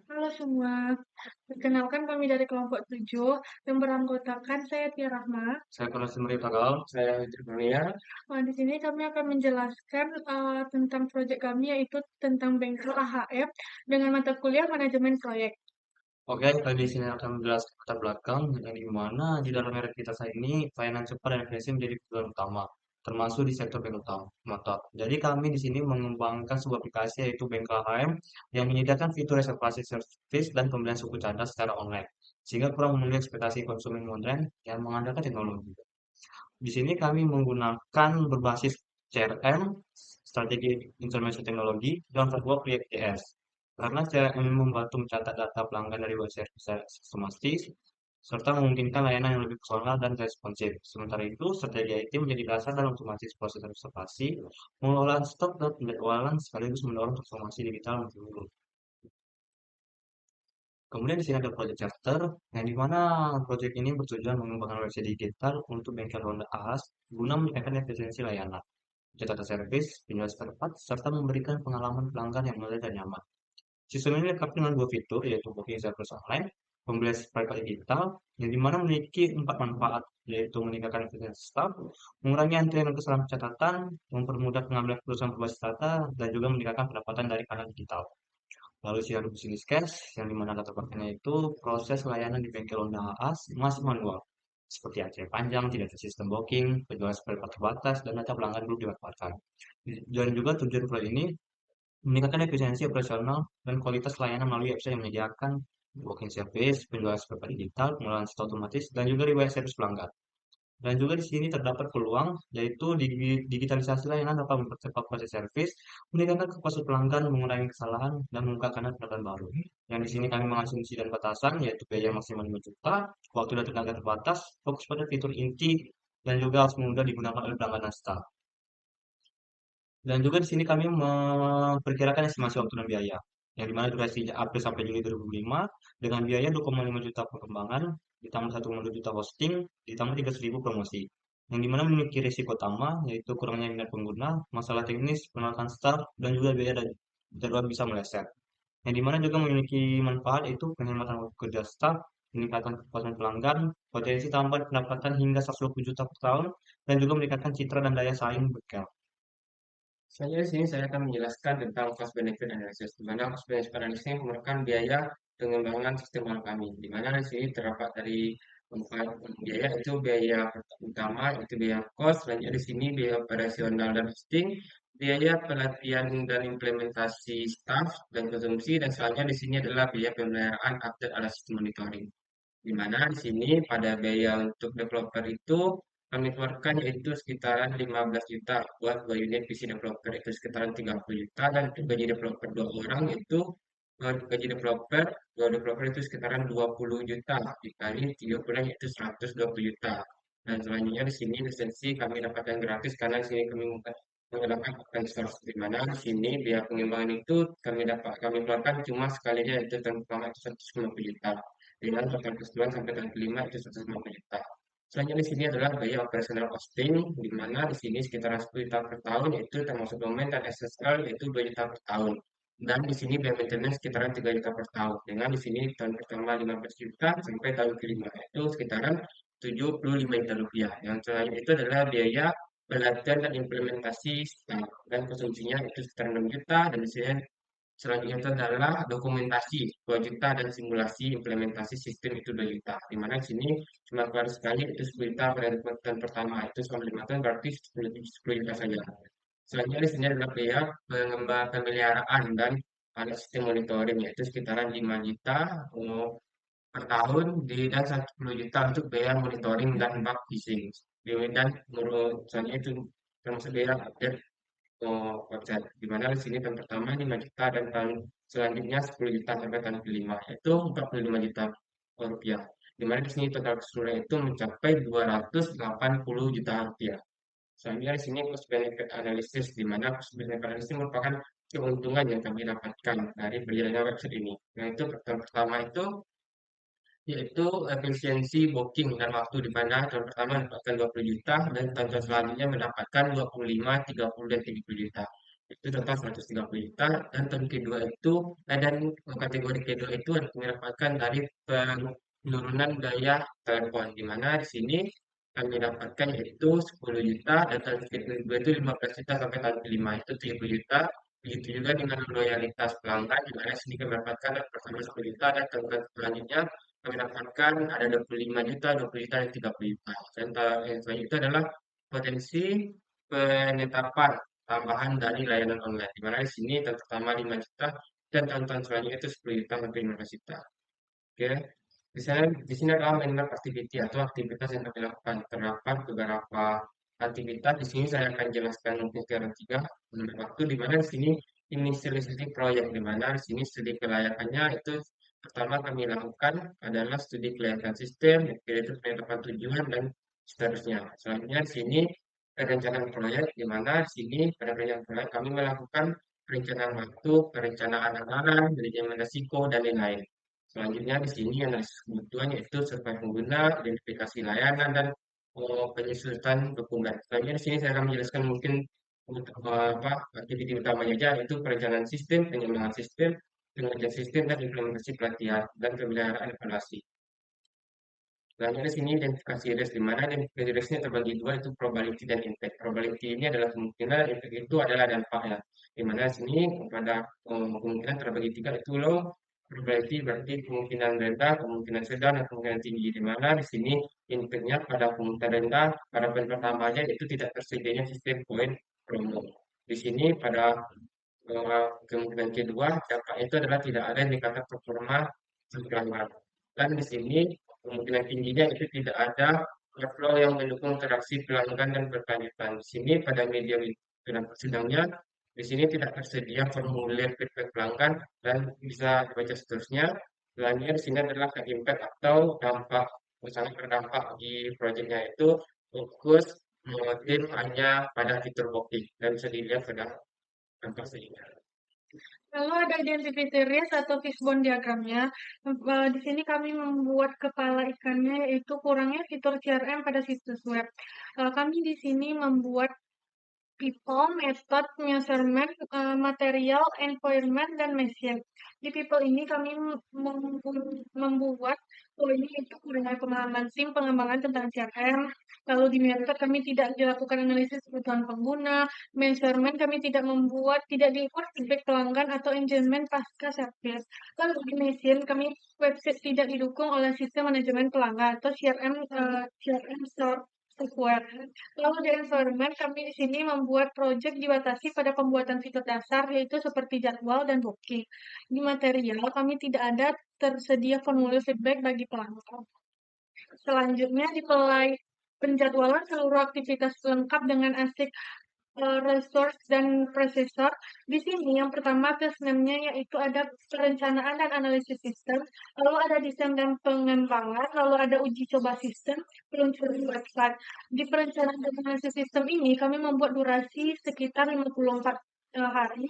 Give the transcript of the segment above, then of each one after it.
Halo semua, perkenalkan kami dari kelompok 7 yang beranggotakan saya Tia Rahma. Saya Kurniawan Murid Tagal, saya Fitri Kurnia. Di sini kami akan menjelaskan tentang proyek kami yaitu tentang bengkel AHF dengan mata kuliah manajemen proyek. Oke, saya di sini akan menjelaskan latar belakang yang di mana di dalam area kita saat ini pelayanan cepat dan efisien menjadi kebutuhan utama, termasuk di sektor bengkel motor. Jadi kami di sini mengembangkan sebuah aplikasi yaitu Bengkel HM yang menyediakan fitur reservasi servis dan pembelian suku cadang secara online, sehingga kurang memenuhi ekspektasi konsumen modern yang mengandalkan teknologi. Di sini kami menggunakan berbasis CRM, strategi informasi teknologi, dan sebuah proyek IS. Karena CRM membantu mencatat data pelanggan dari website secara sistematis, serta memungkinkan layanan yang lebih personal dan responsif. Sementara itu, strategi IT menjadi dasar dalam otomatis proses observasi, pengelolaan stok dan penjadwalan sekaligus mendorong transformasi digital menyeluruh. Kemudian di sini ada Project Charter, yang dimana proyek ini bertujuan mengembangkan website digital untuk bengkel Honda AHAS guna meningkatkan efisiensi layanan, catatan servis, penjualan spare part, serta memberikan pengalaman pelanggan yang mudah dan nyaman. Sistem ini lengkap dengan dua fitur, yaitu booking service online, pembelian spare part digital, yang dimana memiliki empat manfaat, yaitu meningkatkan efisiensi staff, mengurangi antrian dan kesalahan catatan, mempermudah pengambilan keputusan berbasis data, dan juga meningkatkan pendapatan dari kanal digital. Lalu siaran bisnis cash, yang dimana latar belakangnya itu proses layanan di bengkel Honda AAS masih manual. Seperti antrian panjang, tidak ada sistem booking, penjualan spare part terbatas, dan data pelanggan belum dimanfaatkan. Dan juga tujuan proyek ini meningkatkan efisiensi operasional dan kualitas layanan melalui website yang menyediakan booking service, penjualan spare part digital, pengelolaan stok otomatis, dan juga riwayat servis pelanggan. Dan juga di sini terdapat peluang, yaitu digitalisasi layanan dapat mempercepat proses servis, meningkatkan kepuasan pelanggan, mengurangi kesalahan, dan membuka kanal pendapatan baru. Yang di sini kami mengasumsi dan batasan, yaitu biaya maksimal 5 juta, waktu dan tenaga terbatas, fokus pada fitur inti, dan juga harus mudah digunakan oleh pelanggan dan staf. Dan juga di sini kami memperkirakan estimasi waktu dan biaya, yang dimana durasi April sampai Juli 2005, dengan biaya 2,5 juta pengembangan, ditambah 1,2 juta hosting, ditambah 300.000 promosi. Yang dimana memiliki risiko utama, yaitu kurangnya minat pengguna, masalah teknis, penolakan staff, dan juga biaya dan jadwal bisa meleset. Yang dimana juga memiliki manfaat itu penghematan waktu kerja staff, peningkatan kepuasan pelanggan, potensi tambahan pendapatan hingga 120 juta per tahun, dan juga meningkatkan citra dan daya saing bengkel. Saya di sini saya akan menjelaskan tentang cost benefit analysis, di mana cost benefit analysis ini merupakan biaya pengembangan sistem bank kami, di mana di sini terdapat dari empat biaya itu biaya utama itu biaya cost, selanjutnya di sini biaya operasional dan hosting, biaya pelatihan dan implementasi staff dan konsumsi, dan selanjutnya di sini adalah biaya pemeliharaan update ala sistem monitoring. Di mana di sini pada biaya untuk developer itu kami keluarkan yaitu sekitaran 15 juta buat 2 unit PC developer itu sekitaran 30 juta, dan untuk gaji developer 2 orang itu gaji dua developer itu sekitaran 20 juta dikali 3 bulan itu 120 juta. Dan selanjutnya di sini lisensi kami dapatkan gratis karena di sini kami menggunakan open source, di mana di sini biaya pengembangan itu kami keluarkan cuma sekalinya itu tahun pertama itu 150 juta, dengan total keseluruhan sampai tahun kelima itu 150 juta. Selanjutnya di sini adalah biaya operasional costing, di mana di sini sekitar 10 juta per tahun, yaitu termasuk domain dan SSL, yaitu 2 juta per tahun. Dan di sini biaya maintenance sekitaran 3 juta per tahun. Dengan di sini tahun pertama 15 juta sampai tahun kelima, itu sekitaran 75 juta rupiah. Yang selanjutnya itu adalah biaya pelatihan dan implementasi staff, dan konsumsinya itu sekitar 6 juta, dan di sini selanjutnya itu adalah dokumentasi 2 juta, dan simulasi implementasi sistem itu 2 juta. Di mana di sini cuma keluar sekali itu 10 juta pada tahun pertama, itu selama 5 tahun berarti 10 juta saja. Selanjutnya di sini adalah biaya pengembangan pemeliharaan dan ada sistem monitoring, yaitu sekitaran 5 juta per tahun, dan 10 juta untuk biaya monitoring dan bug fixing. Dan menurut saya itu termasuk biaya update website. Di mana di sini tahun pertama 5 juta, dan tahun selanjutnya 10 juta sampai tahun kelima itu 45 juta rupiah. Di mana di sini total keseluruhan itu mencapai 280 juta rupiah. Selanjutnya di sini cost benefit analysis, di mana cost benefit analysis merupakan keuntungan yang kami dapatkan dari berjalannya website ini. Nah, itu tahun pertama itu yaitu efisiensi booking dan waktu, di mana tahun pertama mendapatkan 20 juta, dan tahun selanjutnya mendapatkan 25, 30, dan 30 juta. itu total 130 juta, dan tahun kedua itu dan kategori kedua itu mendapatkan dari penurunan daya telepon, di mana di sini kami dapatkan yaitu 10 juta, dan tahun kedua itu 15 juta, sampai tahun kelima itu 30 juta. Begitu juga dengan loyalitas pelanggan, di mana di sini kami dapatkan pertama 10 juta, dan tahun selanjutnya kami dapatkan ada 25 juta, 20 juta, dan 30 juta. Dan yang selanjutnya adalah potensi penetapan tambahan dari layanan online, di mana di sini tahun pertama 5 juta, dan tahun-tahun selanjutnya itu 10 juta sampai 15 juta. Oke. Di sini adalah minimum activity atau aktivitas yang kami lakukan. Terdapat beberapa aktivitas. Di sini saya akan jelaskan mungkin secara tiga menurut waktu, di mana di sini inisialisasi proyek, di mana di sini studi kelayakannya itu pertama kami lakukan adalah studi kelayakan sistem, yaitu penetapan tujuan dan seterusnya. Selanjutnya di sini perencanaan proyek, di mana di sini pada perencanaan proyek kami melakukan perencanaan waktu, perencanaan anggaran, manajemen risiko, dan lain-lain. Selanjutnya di sini analisis kebutuhan, yaitu survei pengguna, identifikasi layanan, dan penyusunan dokumen. Selanjutnya di sini saya akan menjelaskan mungkin untuk aktiviti utamanya aja, yaitu perencanaan sistem, pengembangan sistem, pengerjaan sistem, dan implementasi pelatihan dan pemeliharaan evaluasi. Selanjutnya di sini identifikasi risk, di mana identifikasi risknya terbagi dua, itu probability dan impact. Probability ini adalah kemungkinan, impact itu adalah dampaknya. Di mana di sini pada kemungkinan terbagi tiga, itu low probability berarti kemungkinan rendah, kemungkinan sedang, dan kemungkinan tinggi. Di mana di sini impactnya pada kemungkinan rendah, pada poin pertamanya itu tidak tersedianya sistem poin promo. Di sini pada kemungkinan kedua, dampaknya itu adalah tidak ada indikator performa pelanggan. Dan di sini kemungkinan tingginya itu tidak ada workflow yang mendukung interaksi pelanggan dan berkelanjutan. Di sini pada medium sedangnya, di sini tidak tersedia formulir feedback pelanggan dan bisa dibaca seterusnya. Selanjutnya di sini adalah impact atau dampak, sangat berdampak di proyeknya, itu fokus tim hanya pada fitur booking, dan bisa dilihat pada dampak sehingga. Lalu ada identity risk atau fishbone diagramnya. Di sini kami membuat kepala ikannya, yaitu kurangnya fitur CRM pada situs web. Kami di sini membuat people, method, measurement, material, environment, dan machine. Di people ini kami membuat ini itu kurangnya pemahaman SIM, pengembangan tentang CRM. Lalu di method kami tidak dilakukan analisis kebutuhan pengguna. Measurement kami tidak diukur feedback pelanggan atau engagement pasca service. Lalu di machine kami website tidak didukung oleh sistem manajemen pelanggan atau CRM software. Lalu di environment, kami di sini membuat proyek dibatasi pada pembuatan fitur dasar, yaitu seperti jadwal dan booking. Di material, kami tidak ada tersedia formulir feedback bagi pelanggan. Selanjutnya, di penjadwalan seluruh aktivitas lengkap dengan ASIC resource dan processor. Di sini yang pertama task name-nya yaitu ada perencanaan dan analisis sistem, lalu ada desain dan pengembangan, lalu ada uji coba sistem, peluncuran website. Di perencanaan dan analisis sistem ini kami membuat durasi sekitar 54 hari,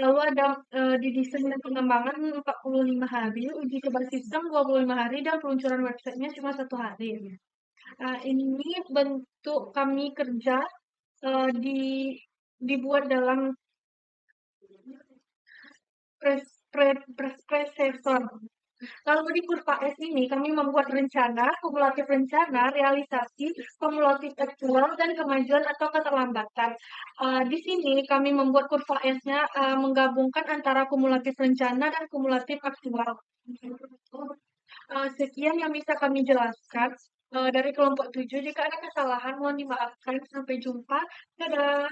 lalu ada di desain dan pengembangan 45 hari, uji coba sistem 25 hari, dan peluncuran websitenya cuma 1 hari. Ini bentuk kami kerja dibuat dalam predecessor. Lalu di kurva S ini kami membuat rencana, kumulatif rencana, realisasi, kumulatif aktual, dan kemajuan atau keterlambatan. Di sini kami membuat kurva S-nya menggabungkan antara kumulatif rencana dan kumulatif aktual. Sekian yang bisa kami jelaskan dari kelompok 7. Jika ada kesalahan, mohon dimaafkan. Sampai jumpa. Dadah.